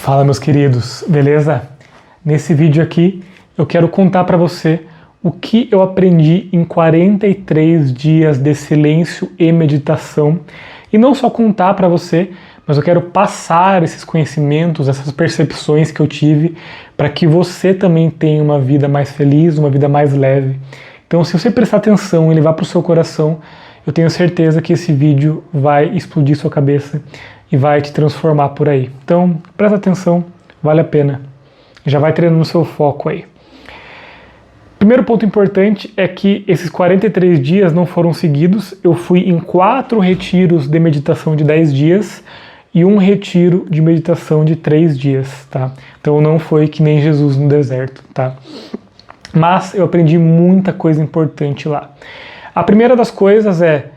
Fala, meus queridos, beleza? Nesse vídeo aqui eu quero contar para você o que eu aprendi em 43 dias de silêncio e meditação. E não só contar para você, mas eu quero passar esses conhecimentos, essas percepções que eu tive para que você também tenha uma vida mais feliz, uma vida mais leve. Então, se você prestar atenção e levar para o seu coração, eu tenho certeza que esse vídeo vai explodir sua cabeça e vai te transformar por aí. Então, presta atenção, vale a pena. Já vai treinando o seu foco aí. Primeiro ponto importante é que esses 43 dias não foram seguidos. Eu fui em 4 retiros de meditação de 10 dias e um retiro de meditação de 3 dias, tá? Então não foi que nem Jesus no deserto, tá? Mas eu aprendi muita coisa importante lá. A primeira das coisas é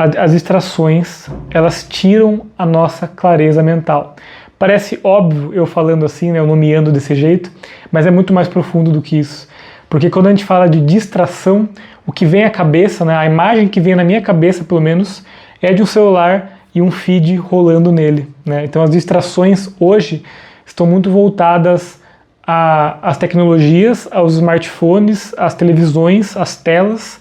as distrações, elas tiram a nossa clareza mental. Parece óbvio eu falando assim, né, eu nomeando desse jeito, mas é muito mais profundo do que isso. Porque quando a gente fala de distração, o que vem à cabeça, né, a imagem que vem na minha cabeça, pelo menos, é de um celular e um feed rolando nele, né? Então as distrações hoje estão muito voltadas às tecnologias, aos smartphones, às televisões, às telas,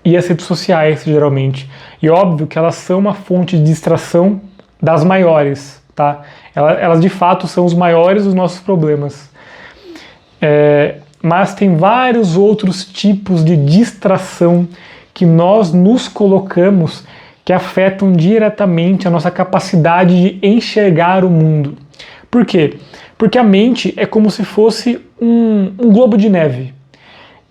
e as redes sociais, geralmente. E óbvio que elas são uma fonte de distração das maiores, tá? Elas de fato são os maiores dos nossos problemas. Mas tem vários outros tipos de distração que nós nos colocamos que afetam diretamente a nossa capacidade de enxergar o mundo. Por quê? Porque a mente é como se fosse um globo de neve.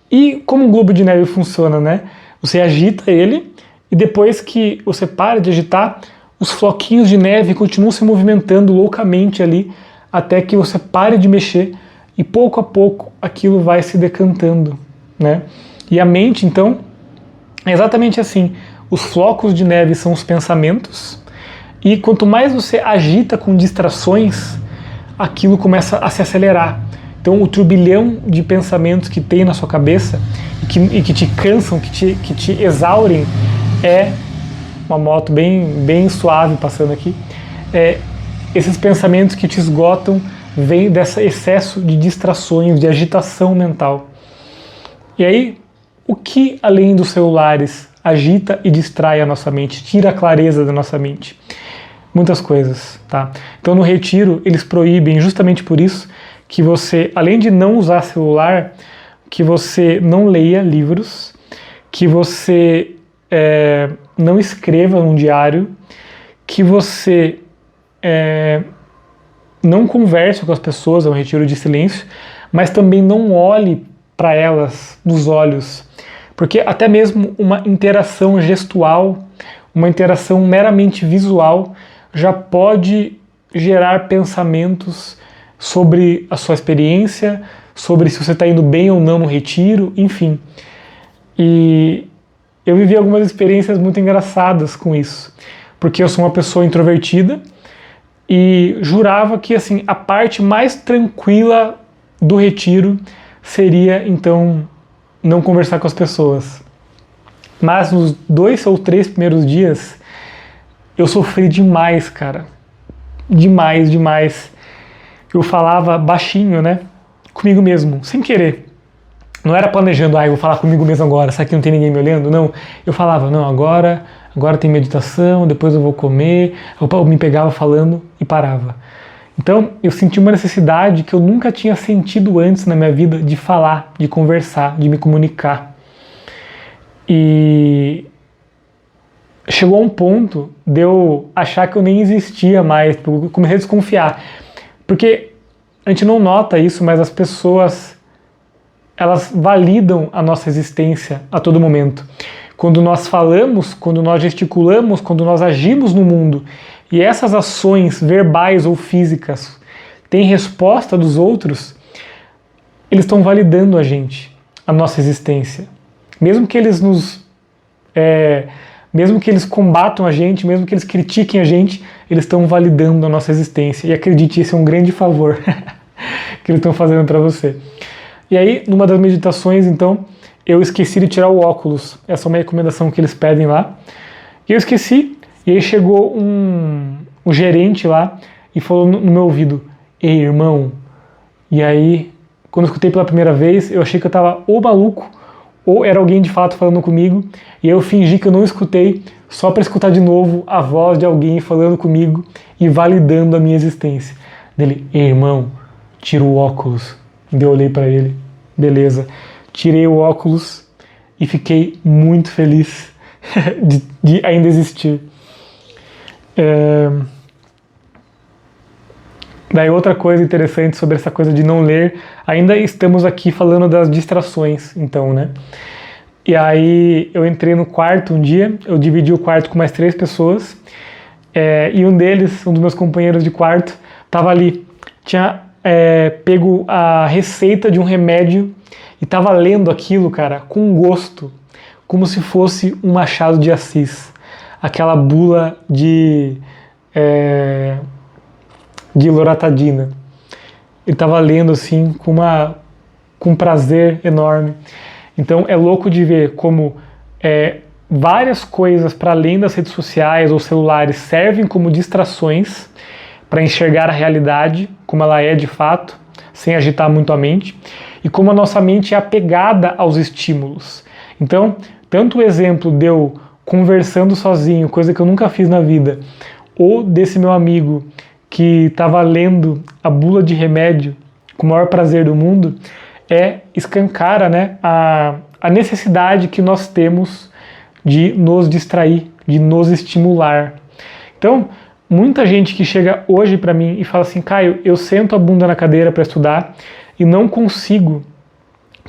E como um globo de neve funciona, né? Você agita ele e depois que você para de agitar, os floquinhos de neve continuam se movimentando loucamente ali até que você pare de mexer e pouco a pouco aquilo vai se decantando, né? E a mente, então, é exatamente assim. Os flocos de neve são os pensamentos e quanto mais você agita com distrações, aquilo começa a se acelerar. Então o turbilhão de pensamentos que tem na sua cabeça e que te cansam, que te exaurem, é uma moto bem suave passando aqui. Esses pensamentos que te esgotam vêm desse excesso de distrações, de agitação mental. E aí, o que além dos celulares agita e distrai a nossa mente, tira a clareza da nossa mente? Muitas coisas, tá? Então no retiro eles proíbem justamente por isso que você, além de não usar celular, que você não leia livros, que você não escreva num diário, que você não converse com as pessoas, é um retiro de silêncio, mas também não olhe para elas nos olhos, porque até mesmo uma interação gestual, uma interação meramente visual, já pode gerar pensamentos sobre a sua experiência, sobre se você está indo bem ou não no retiro, enfim. E eu vivi algumas experiências muito engraçadas com isso, porque eu sou uma pessoa introvertida e jurava que assim, a parte mais tranquila do retiro seria, então, não conversar com as pessoas. Mas nos 2 ou 3 primeiros dias, eu sofri demais, cara. Demais. Eu falava baixinho, né? Comigo mesmo, sem querer. Não era planejando, eu vou falar comigo mesmo agora, será que não tem ninguém me olhando? Não. Eu falava, não, agora tem meditação, depois eu vou comer. Eu me pegava falando e parava. Então, eu senti uma necessidade que eu nunca tinha sentido antes na minha vida de falar, de conversar, de me comunicar. E chegou a um ponto de eu achar que eu nem existia mais, eu comecei a desconfiar. Porque a gente não nota isso, mas as pessoas, elas validam a nossa existência a todo momento. Quando nós falamos, quando nós gesticulamos, quando nós agimos no mundo, e essas ações verbais ou físicas têm resposta dos outros, eles estão validando a gente, a nossa existência. Mesmo que eles mesmo que eles combatam a gente, mesmo que eles critiquem a gente, eles estão validando a nossa existência. E acredite, esse é um grande favor que eles estão fazendo para você. E aí, numa das meditações, então, eu esqueci de tirar o óculos. Essa é uma recomendação que eles pedem lá. E eu esqueci, e aí chegou o gerente lá e falou no meu ouvido: "Ei, irmão." E aí, quando eu escutei pela primeira vez, eu achei que eu estava ou maluco ou era alguém de fato falando comigo, e eu fingi que eu não escutei só para escutar de novo a voz de alguém falando comigo e validando a minha existência. Dele: "Ei, irmão, tira o óculos." Daí eu olhei para ele: "Beleza." Tirei o óculos e fiquei muito feliz de ainda existir. Daí outra coisa interessante sobre essa coisa de não ler, ainda estamos aqui falando das distrações, então, né? E aí eu entrei no quarto um dia, eu dividi o quarto com mais 3 pessoas, e um deles, um dos meus companheiros de quarto, estava ali, tinha pego a receita de um remédio e estava lendo aquilo, cara, com gosto, como se fosse um Machado de Assis, aquela bula de loratadina. Ele estava lendo assim com um prazer enorme. Então é louco de ver como várias coisas para além das redes sociais ou celulares servem como distrações para enxergar a realidade como ela é de fato, sem agitar muito a mente, e como a nossa mente é apegada aos estímulos. Então, tanto o exemplo de eu conversando sozinho, coisa que eu nunca fiz na vida, ou desse meu amigo que estava lendo a bula de remédio com o maior prazer do mundo, escancara, né, a necessidade que nós temos de nos distrair, de nos estimular. Então, muita gente que chega hoje para mim e fala assim: "Caio, eu sento a bunda na cadeira para estudar e não consigo,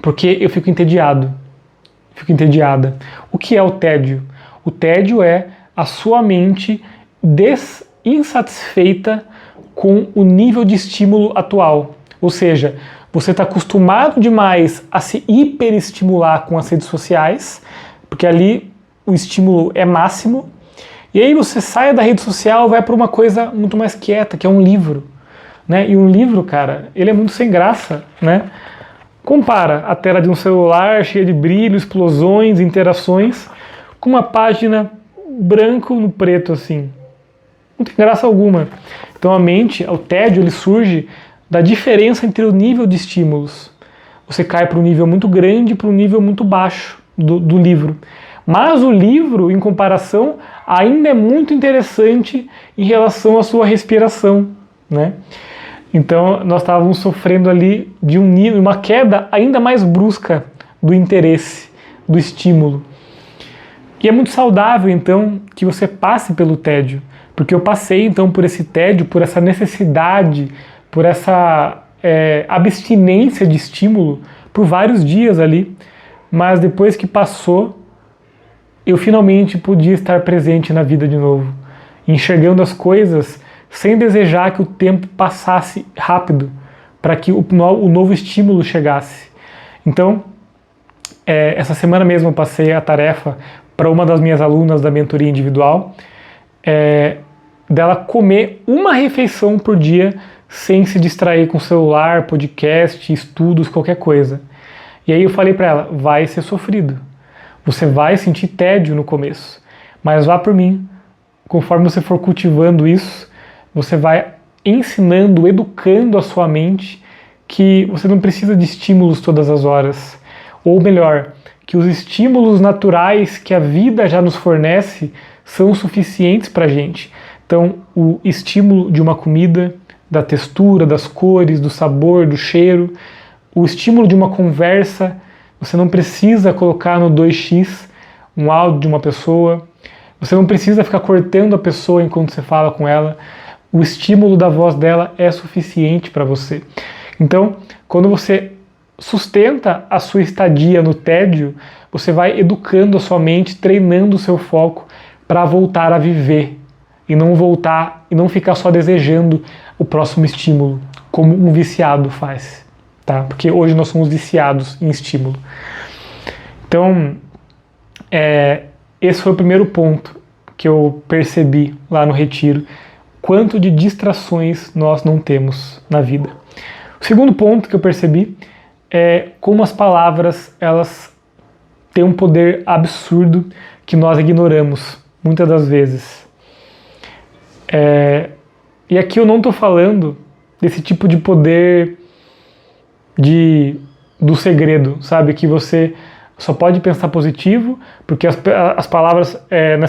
porque eu fico entediado, fico entediada." O que é o tédio? O tédio é a sua mente insatisfeita com o nível de estímulo atual. Ou seja, você está acostumado demais a se hiperestimular com as redes sociais, porque ali o estímulo é máximo, e aí você sai da rede social e vai para uma coisa muito mais quieta, que é um livro. Né? E um livro, cara, ele é muito sem graça, né? Compara a tela de um celular cheia de brilho, explosões, interações, com uma página branco no preto assim. Não tem graça alguma. Então a mente, o tédio, ele surge da diferença entre o nível de estímulos. Você cai para um nível muito grande e para um nível muito baixo do livro. Mas o livro, em comparação, ainda é muito interessante em relação à sua respiração, né? Então nós estávamos sofrendo ali de uma queda ainda mais brusca do interesse, do estímulo. E é muito saudável, então, que você passe pelo tédio, porque eu passei, então, por esse tédio, por essa necessidade, por essa abstinência de estímulo por vários dias ali, mas depois que passou, eu finalmente podia estar presente na vida de novo, enxergando as coisas sem desejar que o tempo passasse rápido, para que o novo estímulo chegasse. Então, essa semana mesmo eu passei a tarefa para uma das minhas alunas da mentoria individual, dela comer uma refeição por dia sem se distrair com celular, podcast, estudos, qualquer coisa. E aí eu falei para ela: vai ser sofrido, você vai sentir tédio no começo, mas vá por mim, conforme você for cultivando isso, você vai ensinando, educando a sua mente que você não precisa de estímulos todas as horas, ou melhor, que os estímulos naturais que a vida já nos fornece são suficientes para a gente. Então, o estímulo de uma comida, da textura, das cores, do sabor, do cheiro, o estímulo de uma conversa, você não precisa colocar no 2x um áudio de uma pessoa, você não precisa ficar cortando a pessoa enquanto você fala com ela, o estímulo da voz dela é suficiente para você. Então, quando você sustenta a sua estadia no tédio, você vai educando a sua mente, treinando o seu foco para voltar a viver e não ficar só desejando o próximo estímulo, como um viciado faz, tá? Porque hoje nós somos viciados em estímulo. Então, esse foi o primeiro ponto que eu percebi lá no retiro, quanto de distrações nós não temos na vida. O segundo ponto que eu percebi é como as palavras, elas têm um poder absurdo que nós ignoramos muitas das vezes. E aqui eu não estou falando desse tipo de poder do segredo, sabe? Que você só pode pensar positivo, porque as palavras,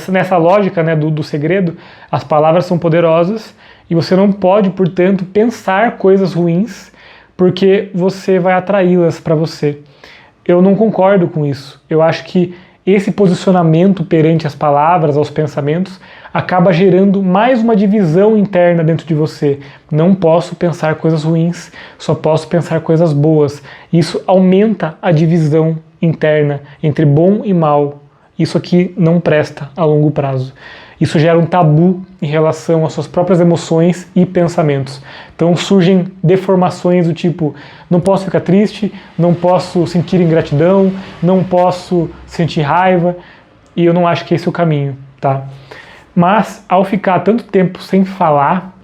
nessa lógica, né, do segredo, as palavras são poderosas e você não pode, portanto, pensar coisas ruins, porque você vai atraí-las para você. Eu não concordo com isso. Eu acho que esse posicionamento perante as palavras, aos pensamentos, acaba gerando mais uma divisão interna dentro de você. Não posso pensar coisas ruins, só posso pensar coisas boas. Isso aumenta a divisão interna entre bom e mal. Isso aqui não presta a longo prazo. Isso gera um tabu em relação às suas próprias emoções e pensamentos. Então surgem deformações do tipo, não posso ficar triste, não posso sentir ingratidão, não posso sentir raiva, e eu não acho que esse é o caminho, tá? Mas ao ficar tanto tempo sem falar,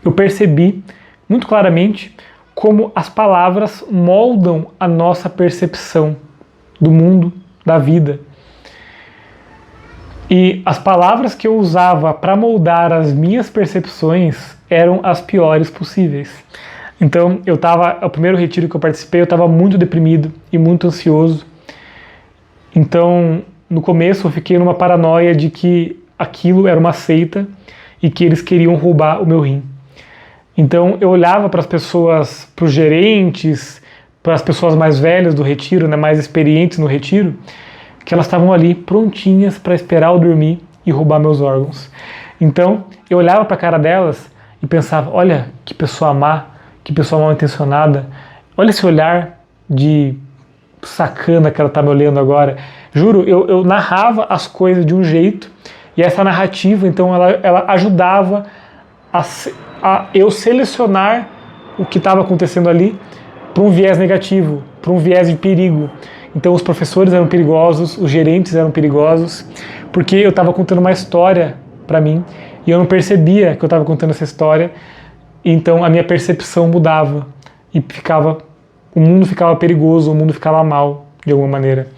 eu percebi muito claramente como as palavras moldam a nossa percepção do mundo, da vida. E as palavras que eu usava para moldar as minhas percepções eram as piores possíveis. Então, o primeiro retiro que eu participei, eu estava muito deprimido e muito ansioso. Então, no começo eu fiquei numa paranoia de que aquilo era uma seita e que eles queriam roubar o meu rim. Então, eu olhava para as pessoas, para os gerentes, para as pessoas mais velhas do retiro, né, mais experientes no retiro, que elas estavam ali prontinhas para esperar eu dormir e roubar meus órgãos. Então, eu olhava para a cara delas e pensava, olha que pessoa má, que pessoa mal intencionada, olha esse olhar de sacana que ela está me olhando agora. Juro, eu narrava as coisas de um jeito, e essa narrativa, então, ela ajudava a eu selecionar o que estava acontecendo ali para um viés negativo, para um viés de perigo. Então os professores eram perigosos, os gerentes eram perigosos, porque eu estava contando uma história para mim e eu não percebia que eu estava contando essa história, então a minha percepção mudava e o mundo ficava perigoso, o mundo ficava mal de alguma maneira.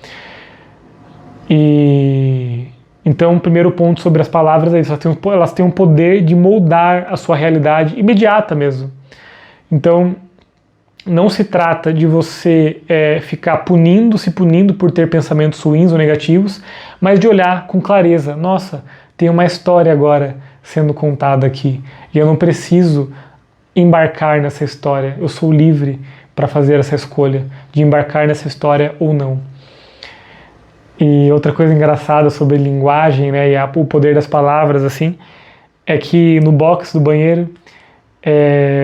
E então o primeiro ponto sobre as palavras é isso, elas têm um poder de moldar a sua realidade imediata mesmo. Então não se trata de você ficar se punindo por ter pensamentos ruins ou negativos, mas de olhar com clareza. Nossa, tem uma história agora sendo contada aqui e eu não preciso embarcar nessa história. Eu sou livre para fazer essa escolha de embarcar nessa história ou não. E outra coisa engraçada sobre linguagem, né, e o poder das palavras, assim, é que no box do banheiro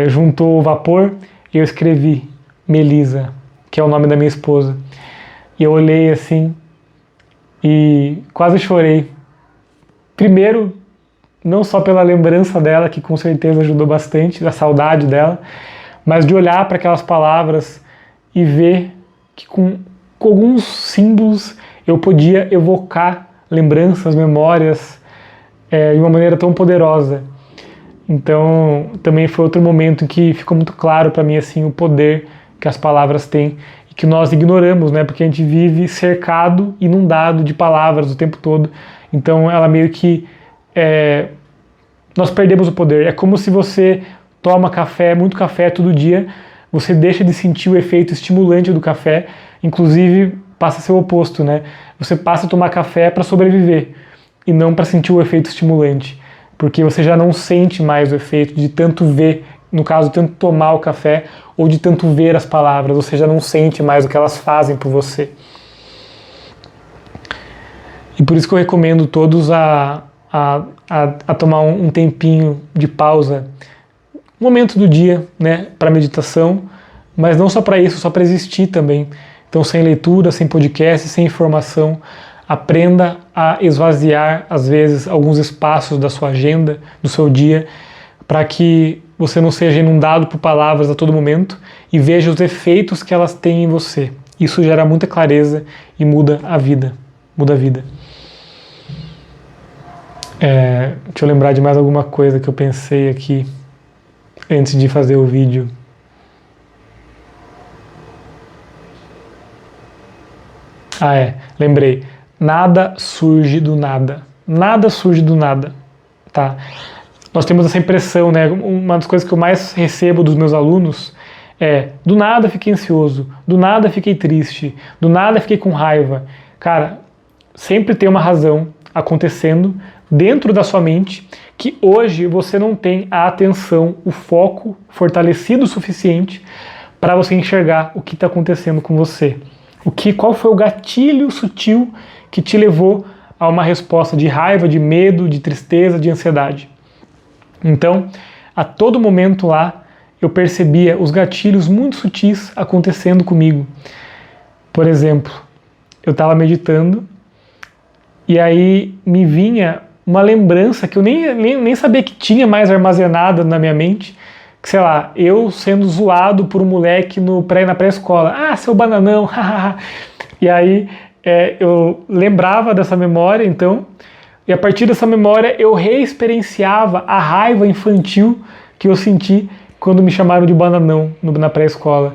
juntou o vapor. Eu escrevi Melisa, que é o nome da minha esposa. E eu olhei assim e quase chorei. Primeiro, não só pela lembrança dela, que com certeza ajudou bastante, da saudade dela, mas de olhar para aquelas palavras e ver que com alguns símbolos eu podia evocar lembranças, memórias, de uma maneira tão poderosa. Então, também foi outro momento em que ficou muito claro para mim assim o poder que as palavras têm e que nós ignoramos, né? Porque a gente vive cercado, inundado de palavras o tempo todo. Então, ela meio que nós perdemos o poder. É como se você toma muito café todo dia, você deixa de sentir o efeito estimulante do café, inclusive passa a ser o oposto, né? Você passa a tomar café para sobreviver e não para sentir o efeito estimulante. Porque você já não sente mais o efeito de tanto ver, no caso, de tanto tomar o café ou de tanto ver as palavras, você já não sente mais o que elas fazem por você. E por isso que eu recomendo todos a tomar um tempinho de pausa, um momento do dia, né, para meditação, mas não só para isso, só para existir também. Então, sem leitura, sem podcast, sem informação, aprenda a esvaziar, às vezes, alguns espaços da sua agenda, do seu dia, para que você não seja inundado por palavras a todo momento e veja os efeitos que elas têm em você. Isso gera muita clareza e muda a vida. Muda a vida. Deixa eu lembrar de mais alguma coisa que eu pensei aqui antes de fazer o vídeo. Lembrei. Nada surge do nada. Nada surge do nada. tá? Nós temos essa impressão, né? Uma das coisas que eu mais recebo dos meus alunos é: do nada fiquei ansioso, do nada fiquei triste, do nada fiquei com raiva. Cara, sempre tem uma razão acontecendo dentro da sua mente que hoje você não tem a atenção, o foco fortalecido o suficiente para você enxergar o que está acontecendo com você. Qual foi o gatilho sutil que te levou a uma resposta de raiva, de medo, de tristeza, de ansiedade. Então, a todo momento lá, eu percebia os gatilhos muito sutis acontecendo comigo. Por exemplo, eu estava meditando e aí me vinha uma lembrança que eu nem sabia que tinha mais armazenada na minha mente, que, sei lá, eu sendo zoado por um moleque na pré-escola. Ah, seu bananão, hahaha. E aí eu lembrava dessa memória, então, e a partir dessa memória eu reexperienciava a raiva infantil que eu senti quando me chamaram de bananão na pré-escola.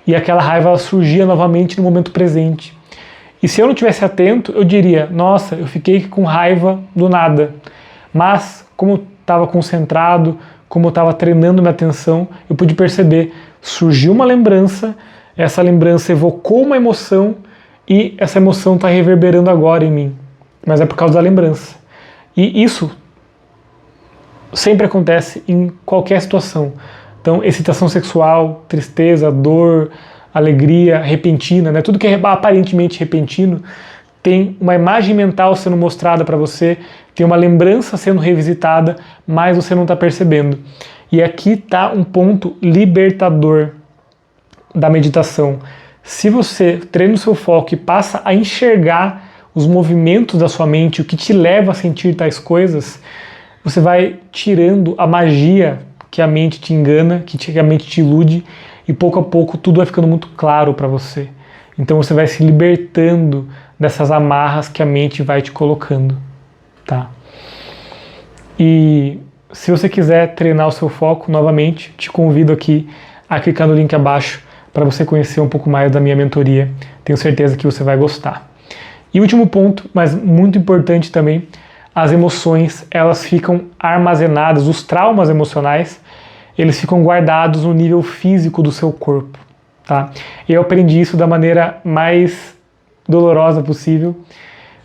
E aquela raiva ela surgia novamente no momento presente. E se eu não tivesse atento, eu diria: nossa, eu fiquei com raiva do nada. Mas, como eu estava concentrado, como eu estava treinando minha atenção, eu pude perceber, surgiu uma lembrança, essa lembrança evocou uma emoção e essa emoção está reverberando agora em mim. Mas é por causa da lembrança. E isso sempre acontece em qualquer situação. Então, excitação sexual, tristeza, dor, alegria repentina, né? Tudo que é aparentemente repentino tem uma imagem mental sendo mostrada para você, tem uma lembrança sendo revisitada, mas você não está percebendo. E aqui está um ponto libertador da meditação. Se você treina o seu foco e passa a enxergar os movimentos da sua mente, o que te leva a sentir tais coisas, você vai tirando a magia que a mente te engana, que a mente te ilude, e pouco a pouco tudo vai ficando muito claro para você. Então você vai se libertando dessas amarras que a mente vai te colocando, tá? E se você quiser treinar o seu foco, novamente, te convido aqui a clicar no link abaixo para você conhecer um pouco mais da minha mentoria. Tenho certeza que você vai gostar. E último ponto, mas muito importante também, as emoções, elas ficam armazenadas, os traumas emocionais, eles ficam guardados no nível físico do seu corpo, tá? Eu aprendi isso da maneira mais dolorosa possível,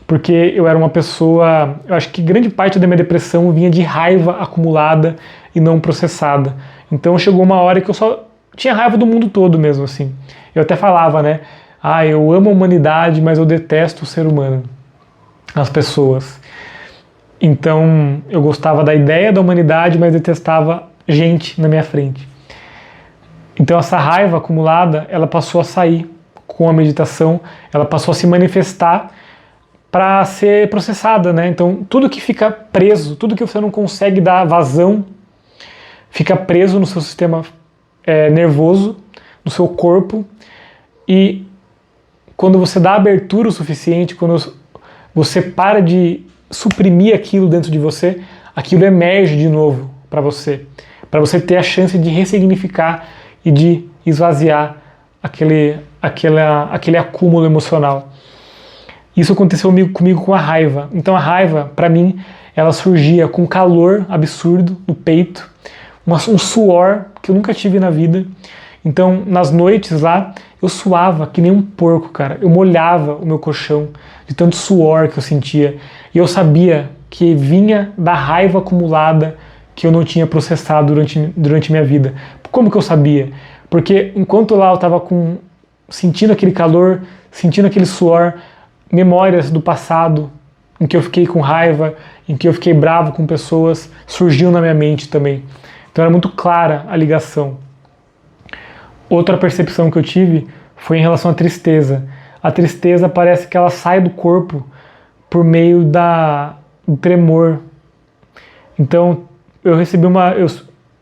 porque eu era uma pessoa, eu acho que grande parte da minha depressão vinha de raiva acumulada e não processada. Então chegou uma hora que eu só tinha raiva do mundo todo mesmo, assim. Eu até falava, né? Ah, eu amo a humanidade, mas eu detesto o ser humano, as pessoas. Então eu gostava da ideia da humanidade, mas detestava gente na minha frente. Então essa raiva acumulada, ela passou a sair com a meditação, ela passou a se manifestar para ser processada, né? Então tudo que fica preso, tudo que você não consegue dar vazão, fica preso no seu sistema nervoso, no seu corpo, e quando você dá abertura o suficiente, quando você para de suprimir aquilo dentro de você, aquilo emerge de novo para você ter a chance de ressignificar e de esvaziar aquele acúmulo emocional. Isso aconteceu comigo com a raiva. Então a raiva, para mim, ela surgia com calor absurdo no peito, um suor que eu nunca tive na vida. Então, nas noites lá, eu suava que nem um porco, cara. Eu molhava o meu colchão de tanto suor que eu sentia. E eu sabia que vinha da raiva acumulada que eu não tinha processado durante minha vida. Como que eu sabia? Porque enquanto lá eu estava sentindo aquele calor, sentindo aquele suor, memórias do passado, em que eu fiquei com raiva, em que eu fiquei bravo com pessoas, surgiu na minha mente também. Então era muito clara a ligação. Outra percepção que eu tive foi em relação à tristeza. A tristeza parece que ela sai do corpo por meio do tremor. Então eu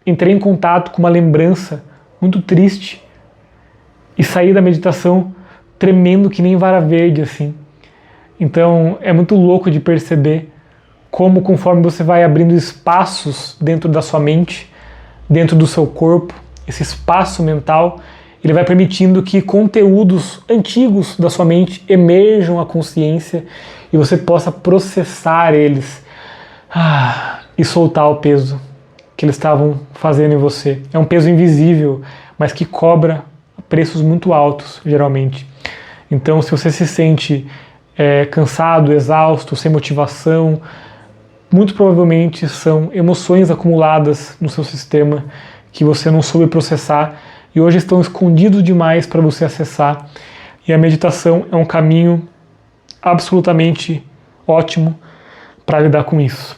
entrei em contato com uma lembrança muito triste e saí da meditação tremendo que nem vara verde, assim. Então é muito louco de perceber como, conforme você vai abrindo espaços dentro da sua mente, dentro do seu corpo, esse espaço mental, ele vai permitindo que conteúdos antigos da sua mente emerjam à consciência e você possa processar eles. e soltar o peso que eles estavam fazendo em você. É um peso invisível, mas que cobra preços muito altos, geralmente. Então, se você se sente cansado, exausto, sem motivação, muito provavelmente são emoções acumuladas no seu sistema que você não soube processar e hoje estão escondidos demais para você acessar. E a meditação é um caminho absolutamente ótimo para lidar com isso.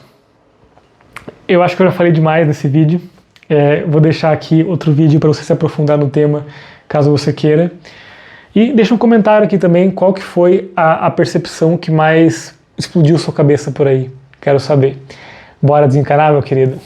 Eu acho que eu já falei demais nesse vídeo. Vou deixar aqui outro vídeo para você se aprofundar no tema, caso você queira. E deixa um comentário aqui também qual que foi a percepção que mais explodiu sua cabeça por aí. Quero saber. Bora desencanar, meu querido?